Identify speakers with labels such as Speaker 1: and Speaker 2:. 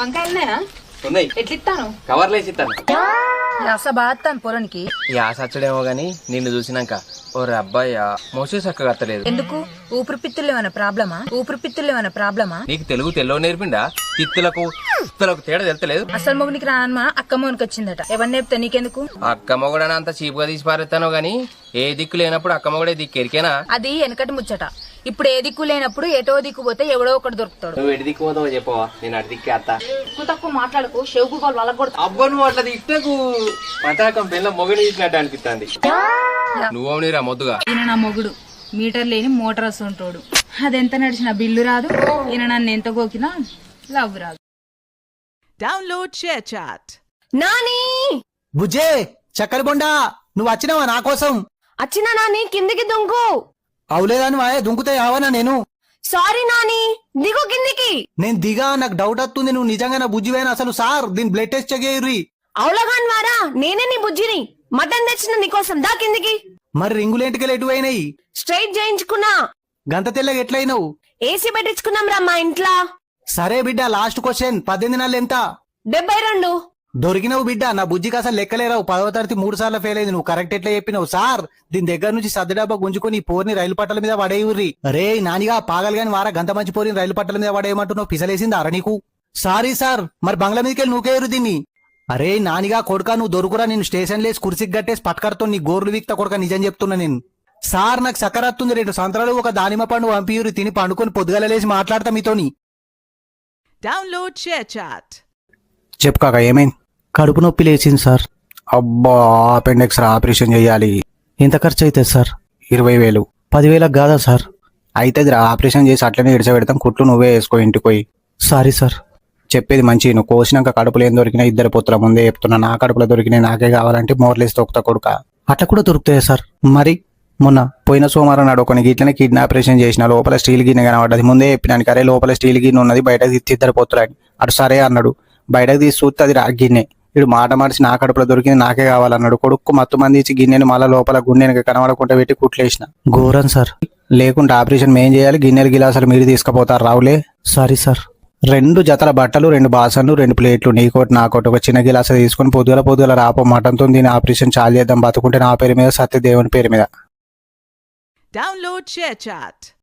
Speaker 1: వంకాయలున్నాయా?
Speaker 2: ఉన్నాయి.
Speaker 1: ఎట్లిస్తాను?
Speaker 2: కవర్లో వేసి ఇస్తాను.
Speaker 1: రస బాగుతాను పొరనికి.
Speaker 2: యాసచ్చుడేమో గాని నిన్ను చూసినాక ఓ అబ్బాయి మోసే చక్కగా అత్తలేదు.
Speaker 1: ఎందుకు? ఊపిరితిత్తులు ఏమైనా ప్రాబ్లమా?
Speaker 2: నీకు తెలుగు తెల్లో నేర్పిండా? తిత్తులకు తేడా తెలుతలేదు.
Speaker 1: అసలు మొగునికి రానమ్మా అక్క మొగునికి వచ్చిందట. ఎవరిని చెప్తా నీకెందుకు?
Speaker 2: అక్క మొగడని అంత చీపుగా తీసి పారేస్తాను గాని ఏ దిక్కు లేనప్పుడు అక్క మొగడే దిక్కు ఎరికేనా?
Speaker 1: అది వెనకటి ముచ్చట. ఇప్పుడు ఏ దిక్కు లేనప్పుడు ఎటో దిక్కు పోతే ఎవడో ఒకటి దొరుకుతాడు.
Speaker 2: నువ్వు ఎటు దిక్కు పోతావో చెప్పవా? నేను అటు దిక్కే అత్త.
Speaker 1: ఎక్కువ తక్కువ మాట్లాడుకో, షెవుకు వాళ్ళు వాళ్ళకు కొడతా.
Speaker 2: అబ్బా నువ్వు అట్లా తిట్టకు. పటాకం పిల్ల మొగని ఇచ్చినట్టు అనిపిస్తుంది. నువ్వురా మొద్దుగా.
Speaker 1: ఈయన నా మొగుడు, మీటర్ లేని మోటార్ వస్తుంటాడు. అదెంత నడిచిన బిల్లు రాదు. ఈయన నన్ను ఎంత గోకినా లవ్ రాదు.
Speaker 3: Download share chat.
Speaker 4: నాని
Speaker 5: బుజ్జే చక్కెర బొండా నువ్వు వచ్చినావా నా కోసం?
Speaker 4: వచ్చిన నాని, కిందికి దుంకు.
Speaker 5: అవులేదని వాయే దుంకుతే యావనా నేను?
Speaker 4: సారీ నాని, దిగు కిందికి.
Speaker 5: నేను దిగా, నాకు డౌట్ వస్తుంది. నువ్వు నిజంగా నా బుజ్జివేనా? అసలు సార్ దీని బ్లడ్ టెస్ట్ చెయ్యి.
Speaker 4: అవులగాన్ వారా, నేనే నీ బుజ్జిని. మటన్ తెచ్చిన నీకోసం, దా కిందికి.
Speaker 5: మరి రింగులేంటికెళ్ళి ఎటు అయినాయి?
Speaker 4: స్ట్రైట్ చేయించుకున్నా.
Speaker 5: గంత తెల్లగా ఎట్లయినావు?
Speaker 4: ఏసీ పెట్టించుకున్నాం రా మా ఇంట్లో.
Speaker 5: సరే బిడ్డ, లాస్ట్ క్వశ్చన్. 18 నెలలు ఎంత?
Speaker 4: 72.
Speaker 5: దొరికినావు బిడ్డ. నా బుజ్జికి అసలు లెక్కలేరావు. 10వ తరగతి 3 సార్లు ఫెయిల్ అయింది. నువ్వు కరెక్ట్ ఎట్లా చెప్పినావు? సార్ దీని దగ్గర నుంచి సద్దు డబ్బా గుంజుకొని ఈ పోర్ని రైలు పట్టాల మీద పడేయుర్రి. రే నానిగా పాగలు గాని వారా, గంత మంచి పోరిని రైలు పట్టాల మీద పడేయమంటున్నావు? పిసలేసింది అర నీకు? Sorry sir. మరి బంగ్లా మీదకెళ్ళి నువ్వుకేరు దీన్ని. అరే నానిగా కొడుకా, నువ్వు దొరుకురా. నేను స్టేషన్ లేసి కుర్చీకి గట్టేసి పట్టుకరతో నీ గోర్లు వీక్త కొడుక. నిజం చెప్తున్నా నేను. సార్ నాకు సకరత్తుంది. 2 సంవత్సరాలు ఒక దానిమ్మ పండు పంపియూరి. తిని పండుకొని పొద్దుగాల లేసి మాట్లాడతా మీతోని.
Speaker 3: Download share chat.
Speaker 5: చెప్పు కాక, ఏమైంది? కడుపు నొప్పి లేచింది సార్. అబ్బా, అపెండిక్స్ ఆపరేషన్ చేయాలి. ఎంత ఖర్చు అవుతుంది సార్? 20,000. 10,000 కాదా సార్? అవుతుంది రా, ఆపరేషన్ చేసి అట్లనే ఇడిచబెడతాం. కుట్లు నువ్వే వేసుకో ఇంటికి పోయి. Sorry sir. చెప్పేది మంచి. నువ్వు కోసినాక కడుపులో ఏం దొరికినా 2 పొత్తుల ముందే చెప్తున్నా. నా కడుపులో దొరికినాయి నాకే కావాలంటే మోర్లేసి తొక్కుతా కొడుక. అట్లా కూడా దొరుకుతాయి సార్? మరి మొన్న పోయిన సోమవారం నాడు కొన్ని గిట్లనే కిడ్నీ ఆపరేషన్ చేసిన. లోపల స్టీల్ గిన్నె కనబడ్డది. ముందే చెప్పినాను, అరే లోపల స్టీల్ గిన్నె ఉన్నది, బయటకు తీసి 2 పొత్తులని. అటు సరే అన్నాడు. బయటకు తీసి చూస్తే అది గిన్నె. ఇడు మాట మార్చి నా కడుపులో దొరికింది నాకే కావాలన్నాడు. కొడుకు మత్తు మంది ఇచ్చి గిన్నెని మళ్ళీ లోపల గుండెనికి కనబడకుండా పెట్టి కుట్లేసిన. ఘోరం సార్. లేకుంటే ఆపరేషన్ మేం చేయాలి. గిన్నెలు గిలాసాలు మీరు తీసుకుపోతారు. రావులే. Sorry sir. 2 జతల బట్టలు, 2 బాసన్లు, 2 ప్లేట్లు, నీకోటి నాకోటి. ఒక చిన్న గిలాస తీసుకుని పొద్దుగల రాపో మటన్తో దీని ఆపరేషన్ చాలు చేద్దాం. బతుకుంటే నా పేరు మీద, సత్య దేవుని పేరు మీద.
Speaker 3: Download share chat.